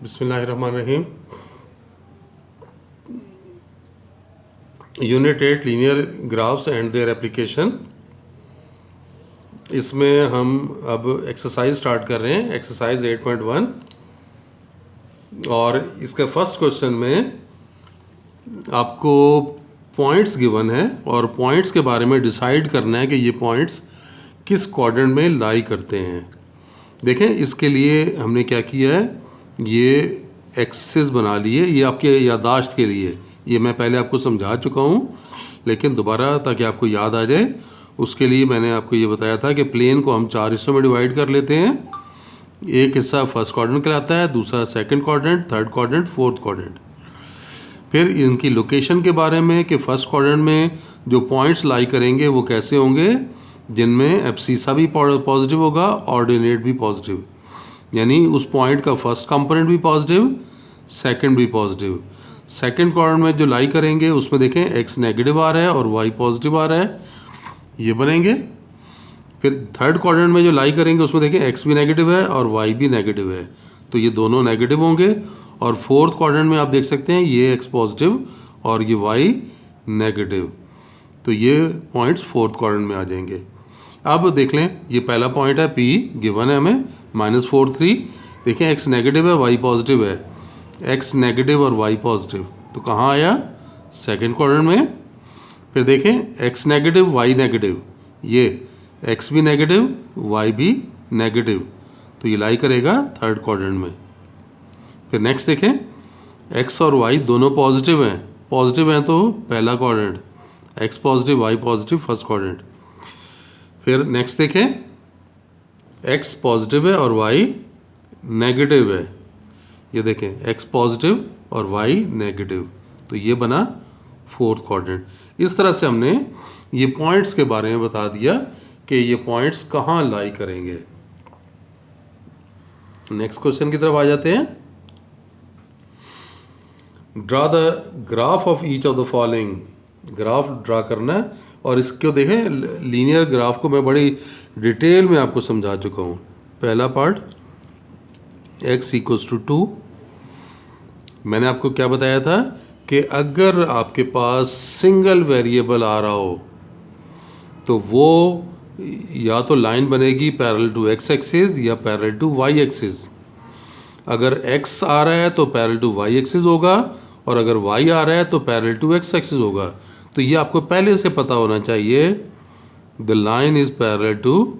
बिस्मिल्लाहिर्रहमानिर्रहीम। Unit 8 linear graphs and their application. इसमें हम अब एक्सरसाइज स्टार्ट कर रहे हैं, एक्सरसाइज 8.1। और इसके फर्स्ट क्वेश्चन में आपको पॉइंट्स गिवन है और पॉइंट्स के बारे में डिसाइड करना है कि ये पॉइंट्स किस क्वाड्रेंट में लाई करते हैं। देखें, इसके लिए हमने क्या किया है, ये एक्सेस बना लिए। ये आपके याददाश्त के लिए, ये मैं पहले आपको समझा चुका हूँ, लेकिन दोबारा ताकि आपको याद आ जाए उसके लिए मैंने आपको ये बताया था कि प्लेन को हम 4 हिस्सों में डिवाइड कर लेते हैं। एक हिस्सा फर्स्ट क्वाड्रेंट कहलाता है, दूसरा second quadrant, third quadrant, fourth quadrant. फिर इनकी लोकेशन के बारे में कि फर्स्ट क्वाड्रेंट में जो पॉइंट्स लाई करेंगे वो कैसे होंगे, जिनमें एब्सिसा भी पॉजिटिव होगा, ऑर्डिनेट भी पॉजिटिव, यानी उस पॉइंट का फर्स्ट कंपोनेंट भी पॉजिटिव, सेकंड भी पॉजिटिव। सेकंड क्वाड्रेंट में जो लाई करेंगे उसमें देखें एक्स नेगेटिव आ रहा है और वाई पॉजिटिव आ रहा है, ये बनेंगे। फिर थर्ड क्वाड्रेंट में जो लाई करेंगे उसमें देखें एक्स भी नेगेटिव है और वाई भी नेगेटिव है, तो ये दोनों नेगेटिव होंगे। और फोर्थ क्वाड्रेंट में आप देख सकते हैं ये एक्स पॉजिटिव और ये वाई नेगेटिव, तो ये पॉइंट्स फोर्थ क्वाड्रेंट में आ जाएंगे। अब देख लें, ये पहला पॉइंट है P, गिवन है हमें -4 3। देखें एक्स नेगेटिव है, वाई पॉजिटिव है, एक्स नेगेटिव और वाई पॉजिटिव, तो कहाँ आया, सेकंड क्वाड्रेंट में। फिर देखें एक्स नेगेटिव वाई नेगेटिव, ये एक्स भी नेगेटिव वाई भी नेगेटिव, तो ये लाई करेगा थर्ड क्वाड्रेंट में। फिर नेक्स्ट देखें, एक्स और वाई दोनों पॉजिटिव हैं तो पहला quadrant, X positive Y positive first quadrant. फिर नेक्स्ट देखें, एक्स पॉजिटिव है और वाई नेगेटिव है, ये देखें एक्स पॉजिटिव और वाई नेगेटिव, तो ये बना फोर्थ क्वाड्रेंट। इस तरह से हमने ये पॉइंट्स के बारे में बता दिया कि ये पॉइंट्स कहाँ लाई करेंगे। नेक्स्ट क्वेश्चन की तरफ आ जाते हैं। Draw the graph of each of the following. Graph draw करना है और इसको देखें, लीनियर ग्राफ को मैं बड़ी डिटेल में आपको समझा चुका हूँ। पहला पार्ट x = 2, मैंने आपको क्या बताया था कि अगर आपके पास सिंगल वेरिएबल आ रहा हो तो वो या तो लाइन बनेगी पैरेलल टू x एक्सिस या पैरेलल टू y एक्सिस। अगर x आ रहा है तो पैरेलल टू y एक्सिस होगा, और अगर y आ रहा है तो पैरेलल टू x एक्सिस होगा। तो ये आपको पहले से पता होना चाहिए, the line is parallel to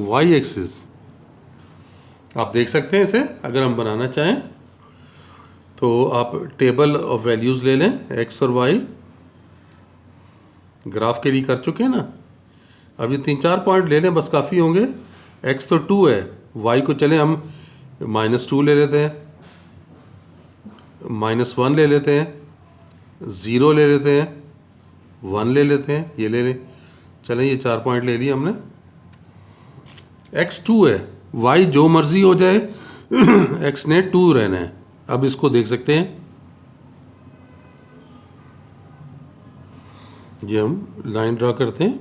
y axis. आप देख सकते हैं इसे, अगर हम बनाना चाहें तो आप टेबल ऑफ वैल्यूज़ ले लें, x और y ग्राफ के लिए कर चुके हैं ना। अब ये 3-4 पॉइंट ले लें, बस काफ़ी होंगे। x तो 2 है, y को चले हम -2 ले लेते हैं, -1 ले लेते हैं, 0 ले लेते हैं, 1 ले लेते हैं, ये ले लें। चलें, ये 4 पॉइंट ले लिए हमने। x 2 है, y जो मर्जी हो जाए x ने 2 रहना है। अब इसको देख सकते हैं, ये हम लाइन ड्रा करते हैं,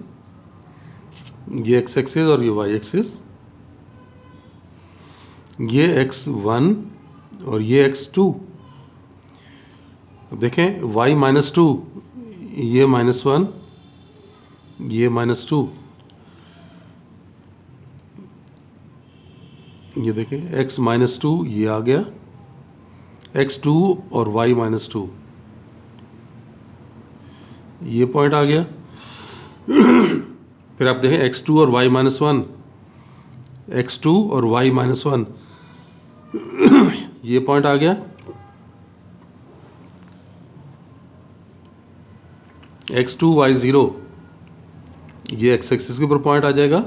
ये x एक्सिस और ये y एक्सिस, ये x1 और ये x2। अब देखें y -2, ये -1, ये -2, ये देखें x -2, ये आ गया x2 और y -2, ये पॉइंट आ गया। फिर आप देखें x2 और y -1, x2 और y -1, ये पॉइंट आ गया। x2 y0, ये x एक्सिस के ऊपर पॉइंट आ जाएगा।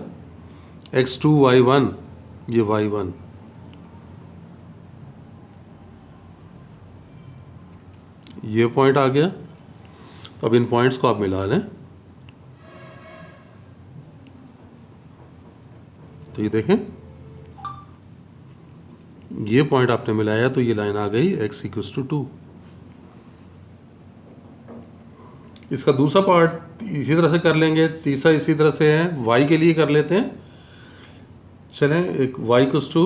x2 y1, ये y1, ये पॉइंट आ गया। तो अब इन पॉइंट्स को आप मिला लें, तो ये देखें ये पॉइंट आपने मिलाया तो ये लाइन आ गई x = 2। इसका दूसरा पार्ट इसी तरह से कर लेंगे, तीसरा इसी तरह से है, y के लिए कर लेते हैं। चलें, एक y equals to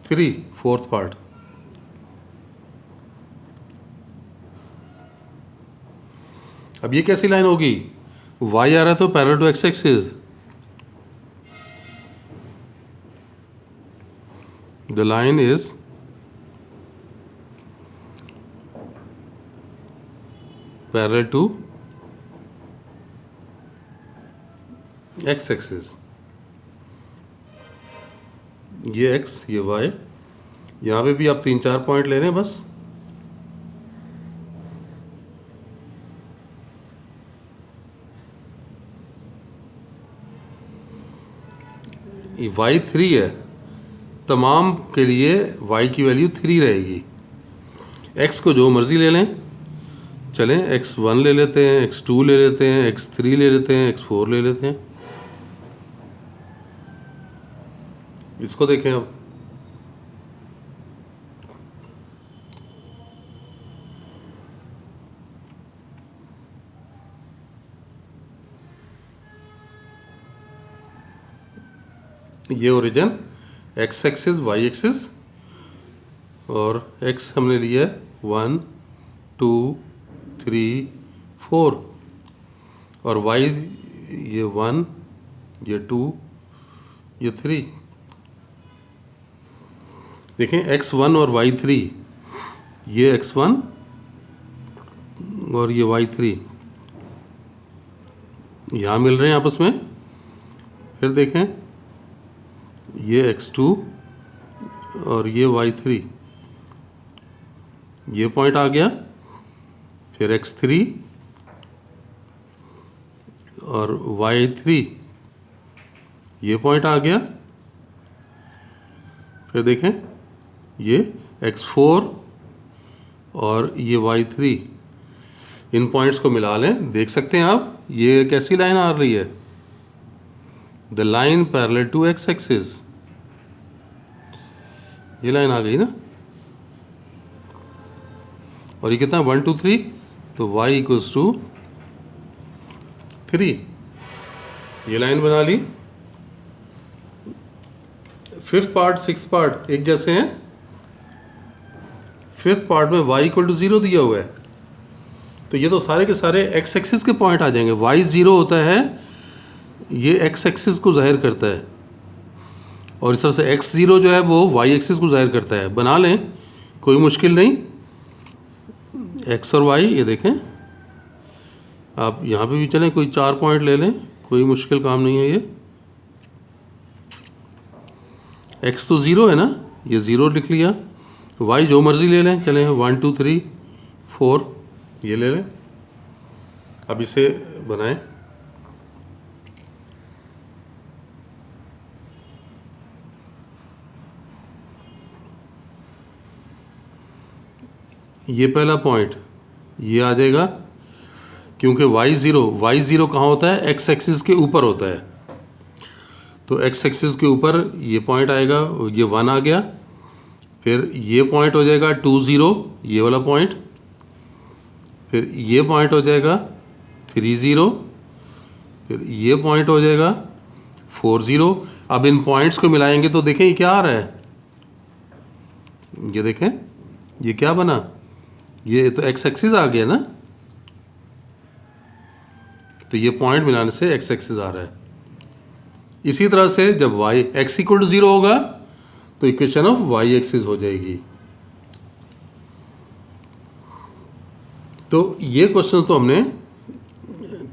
3 fourth part. अब ये कैसी लाइन होगी? y आ रहा है तो parallel to x axis, the line is parallel to x axis. ये x, ये y, यहाँ पे भी आप 3-4 पॉइंट ले लें बस। y 3 है, तमाम के लिए y की वैल्यू 3 रहेगी। x को जो मर्ज़ी ले लें, चलें x1 ले लेते हैं, x2 ले लेते हैं, x3 ले लेते हैं, x4 ले लेते हैं। इसको देखें अब, ये origin x axis, y axis, और x हमने लिया 1 2 3 4, और y ये 1, ये 2, ये 3। देखें x1 और y3, ये x1 और ये y3 यहाँ मिल रहे हैं आपस में। फिर देखें ये x2 और ये y3, ये पॉइंट आ गया। फिर x3 और y3, ये पॉइंट आ गया। फिर देखें ये x4 और ये y3, इन पॉइंट्स को मिला लें, देख सकते हैं आप ये कैसी लाइन आ रही है, the line parallel to x axis. ये लाइन आ गई ना, और ये कितना 1 2 3, तो y इक्वल्स टू 3, ये लाइन बना ली। फिफ्थ पार्ट, सिक्स्थ पार्ट एक जैसे हैं। फिफ्थ पार्ट में y इक्वल टू 0 दिया हुआ है, तो ये तो सारे के सारे x एक्सिस के पॉइंट आ जाएंगे। y 0 होता है, ये x एक्सिस को जाहिर करता है, और इस तरह से x0 जो है वो y एक्सिस को जाहिर करता है। बना लें, कोई मुश्किल नहीं। x और y, ये देखें आप यहाँ पे भी चलें, कोई 4 पॉइंट ले लें, कोई मुश्किल काम नहीं है। ये x तो 0 है ना, ये 0 लिख लिया। y जो मर्ज़ी ले लें, चलें 1 2 3 4 ये ले लें। अब इसे बनाएं। ये पहला पॉइंट ये आ जाएगा, क्योंकि y0 कहाँ होता है, x एक्सिस के ऊपर होता है, तो x एक्सिस के ऊपर ये पॉइंट आएगा, ये 1 आ गया। फिर ये पॉइंट हो जाएगा 2 0, ये वाला पॉइंट। फिर ये पॉइंट हो जाएगा 3 0, फिर ये पॉइंट हो जाएगा 4 0। अब इन पॉइंट्स को मिलाएंगे तो देखें ये क्या आ रहा है, ये देखें ये क्या बना, ये तो x एक्सिस आ गया ना, तो ये पॉइंट मिलाने से x एक्सिस आ रहा है। इसी तरह से जब y x इक्वल टू 0 होगा तो इक्वेशन ऑफ y एक्सिस हो जाएगी। तो ये क्वेश्चन तो हमने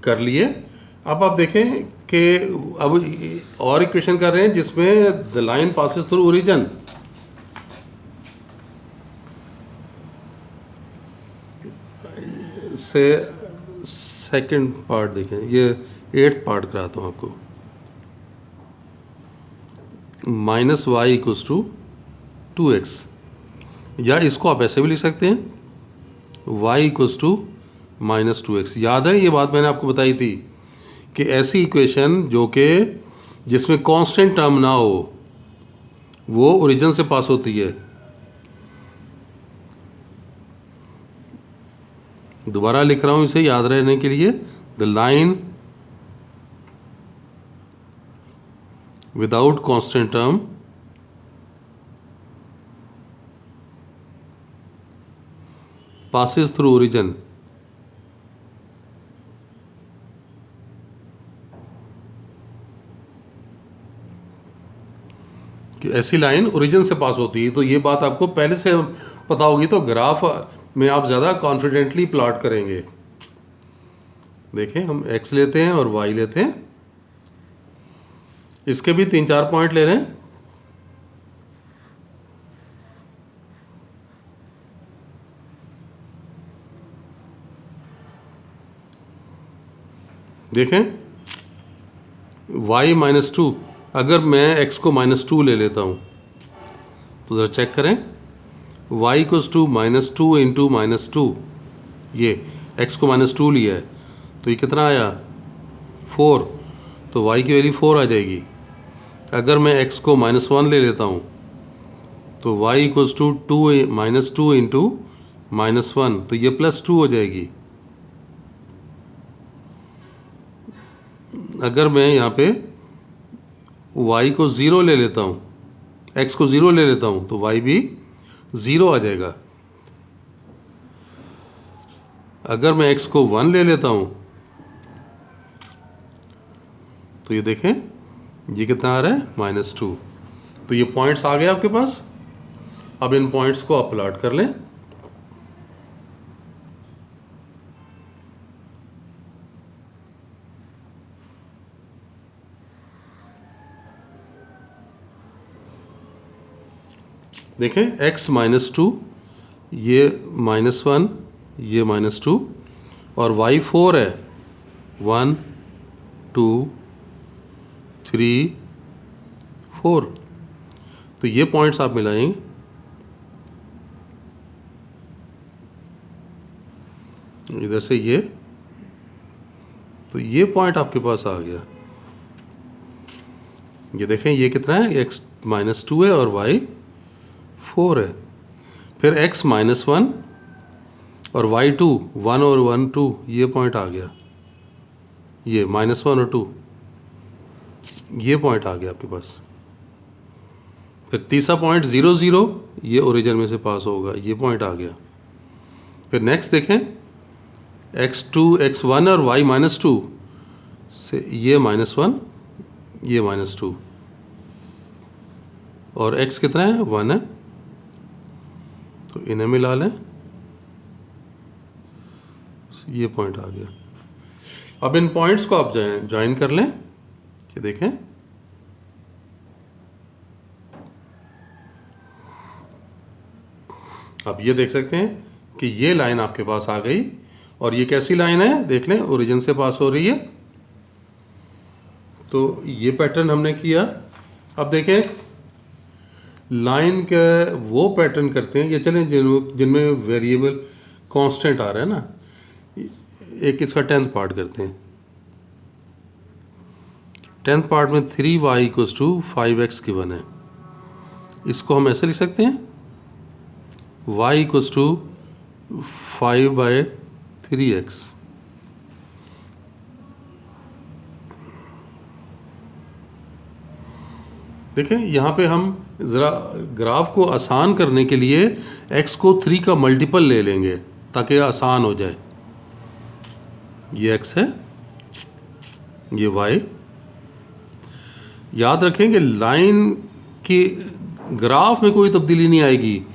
कर लिए। अब आप देखें कि अब और इक्वेशन कर रहे हैं जिसमें the line passes through origin. से सेकंड पार्ट देखें, ये 8th पार्ट कराता हूँ आपको। Minus Y equals to 2x, या इसको आप ऐसे भी लिख सकते हैं y equals to minus 2x। याद है ये बात मैंने आपको बताई थी कि ऐसी इक्वेशन जो कि जिसमें कांस्टेंट टर्म ना हो वो ओरिजिन से पास होती है। दोबारा लिख रहा हूँ इसे याद रहने के लिए, the line without constant term passes through origin कि ऐसी लाइन ओरिजिन से पास होती है। तो ये बात आपको पहले से पता होगी, तो ग्राफ में आप ज़्यादा कॉन्फिडेंटली प्लॉट करेंगे। देखें, हम x लेते हैं और y लेते हैं, इसके भी 3-4 पॉइंट ले रहे हैं। देखें y -2, अगर मैं x को -2 ले लेता हूँ तो ज़रा चेक करें, y = -2 इंटू -2, ये x को -2 लिया है तो ये कितना आया 4, तो y की वैल्यू 4 आ जाएगी। अगर मैं x को -1 ले लेता हूँ तो y = 2 इंटू -1, तो ये +2 हो जाएगी। अगर मैं यहाँ पे y को 0 ले लेता हूँ, x को 0 ले लेता हूँ तो y भी 0 आ जाएगा। अगर मैं x को 1 ले लेता हूँ तो ये देखें ये कितना आ रहा है -2। तो ये पॉइंट्स आ गए आपके पास। अब इन पॉइंट्स को आप प्लॉट कर लें। देखें x -2, ये -1, ये -2 और y 4 है, 1 2 3 4। तो ये पॉइंट्स आप मिलाएंगे, इधर से ये, तो ये पॉइंट आपके पास आ गया। ये देखें ये कितना है, x -2 है और y 4 है। फिर x -1 और y 2, 1 और 1 2, ये पॉइंट आ गया, ये -1 और 2, ये पॉइंट आ गया आपके पास। फिर तीसरा पॉइंट 0 0, ये ओरिजिन में से पास होगा, ये पॉइंट आ गया। फिर नेक्स्ट देखें x2 x1 और y -2 से, ये -1, ये -2 और x कितना है 1 है, तो इन्हें मिला लें, ये पॉइंट आ गया। अब इन पॉइंट्स को आप ज्वाइन कर लें कि देखें आप ये देख सकते हैं कि ये लाइन आपके पास आ गई। और ये कैसी लाइन है देख लें, ओरिजिन से पास हो रही है। तो ये पैटर्न हमने किया। अब देखें लाइन का वो पैटर्न करते हैं, ये चलें जिनमें वेरिएबल कांस्टेंट आ रहा है ना। एक इसका 10th पार्ट करते हैं। 10th पार्ट में 3y = 5x गिवन है। इसको हम ऐसे लिख सकते हैं, y = 5/3x। देखें यहाँ पे हम ज़रा ग्राफ को आसान करने के लिए x को 3 का मल्टीपल ले लेंगे ताकि आसान हो जाए। ये x है, ये y। याद रखें कि लाइन की ग्राफ में कोई तब्दीली नहीं आएगी।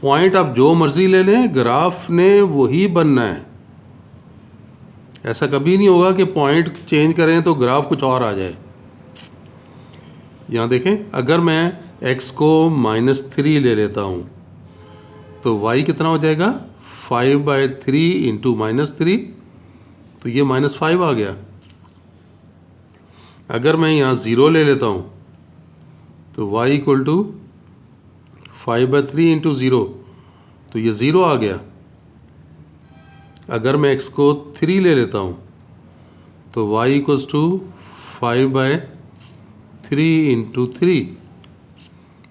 पॉइंट आप जो मर्ज़ी ले लें, ग्राफ ने वही बनना है। ऐसा कभी नहीं होगा कि पॉइंट चेंज करें तो ग्राफ कुछ और आ जाए। यहाँ देखें अगर मैं x को -3 ले लेता हूँ तो y कितना हो जाएगा 5/3 इंटू -3, तो ये -5 आ गया। अगर मैं यहाँ 0 ले लेता हूँ तो y = 5/3 इंटू 0, तो ये 0 आ गया। अगर मैं x को 3 ले लेता हूँ तो y = 5/3 इंटू 3,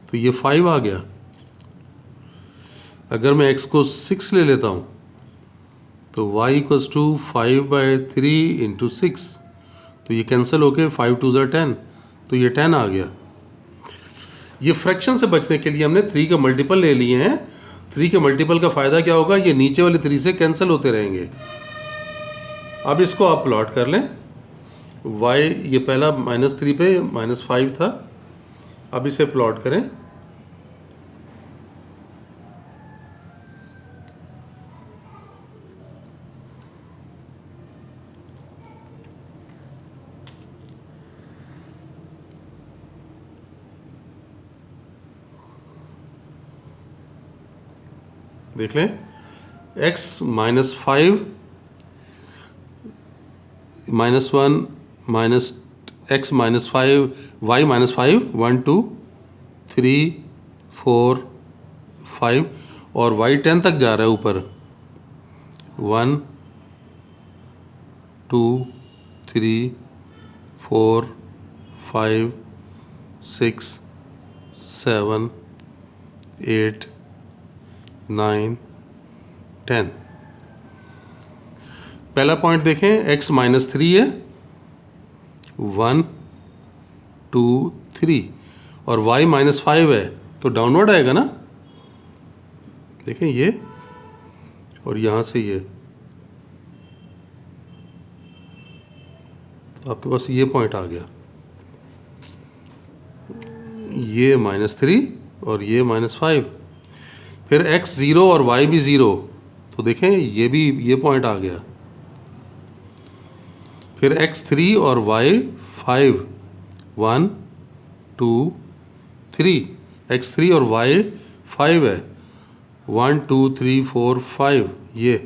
तो ये 5 आ गया। अगर मैं x को 6 ले लेता हूँ तो y इक्वल्स टू 5/3 इंटू 6, तो ये कैंसिल होके 5 2 ज़ा 10, तो ये 10 आ गया। ये फ्रैक्शन से बचने के लिए हमने 3 का मल्टीपल ले लिए हैं। 3 के मल्टीपल का फ़ायदा क्या होगा, ये नीचे वाले 3 से कैंसिल होते रहेंगे। अब इसको आप प्लॉट कर लें। y ये पहला -3 पे -5 था, अब इसे प्लॉट करें। देख लें, x -5 -1 माइनस x -5 y -5 1 2 3 4 5 और y 10 तक जा रहा है ऊपर। 1 2 3 4 5 6 7 8 9 10। पहला पॉइंट देखें, x -3 है, 1 2 3 और y -5 है, तो डाउनवर्ड आएगा ना। देखें ये और यहाँ से ये, तो आपके पास ये पॉइंट आ गया, ये -3 और ये -5। फिर x 0 और y भी 0, तो देखें ये भी ये पॉइंट आ गया। फिर x 3 और y 5 1 2 3, x 3 और y 5 है, 1 2 3 4 5 ये।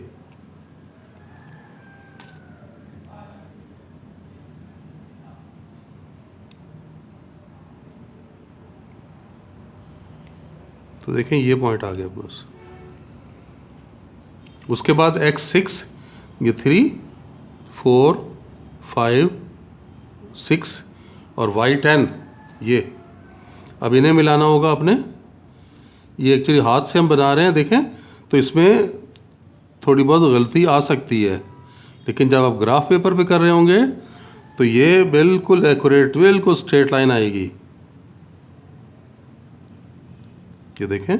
तो देखें ये पॉइंट आ गया बस। उसके बाद x 6 ये 3 4 5 6 और y 10 ये। अब इन्हें मिलाना होगा अपने। ये एक्चुअली हाथ से हम बना रहे हैं, देखें, तो इसमें थोड़ी बहुत गलती आ सकती है, लेकिन जब आप ग्राफ पेपर पे कर रहे होंगे तो ये बिल्कुल एक्यूरेट, बिल्कुल स्ट्रेट लाइन आएगी। ये देखें,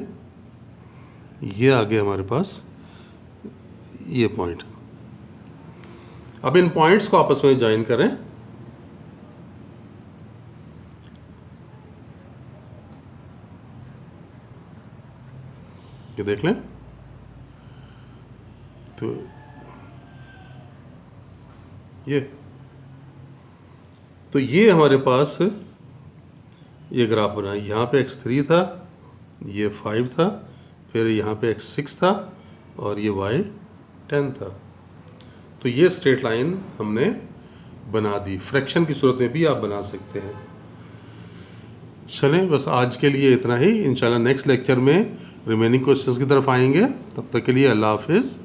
ये आ गया हमारे पास ये पॉइंट। अब इन पॉइंट्स को आपस में ज्वाइन करें। ये देख लें, तो ये हमारे पास ये ग्राफ बना। यहाँ पे x3 था, ये 5 था, फिर यहाँ पे x6 था और ये y 10 था। तो ये स्ट्रेट लाइन हमने बना दी। फ्रैक्शन की सूरत में भी आप बना सकते हैं। चलें, बस आज के लिए इतना ही। इंशाल्लाह नेक्स्ट लेक्चर में रिमेनिंग क्वेश्चंस की तरफ आएंगे। तब तक के लिए अल्लाह हाफिज़।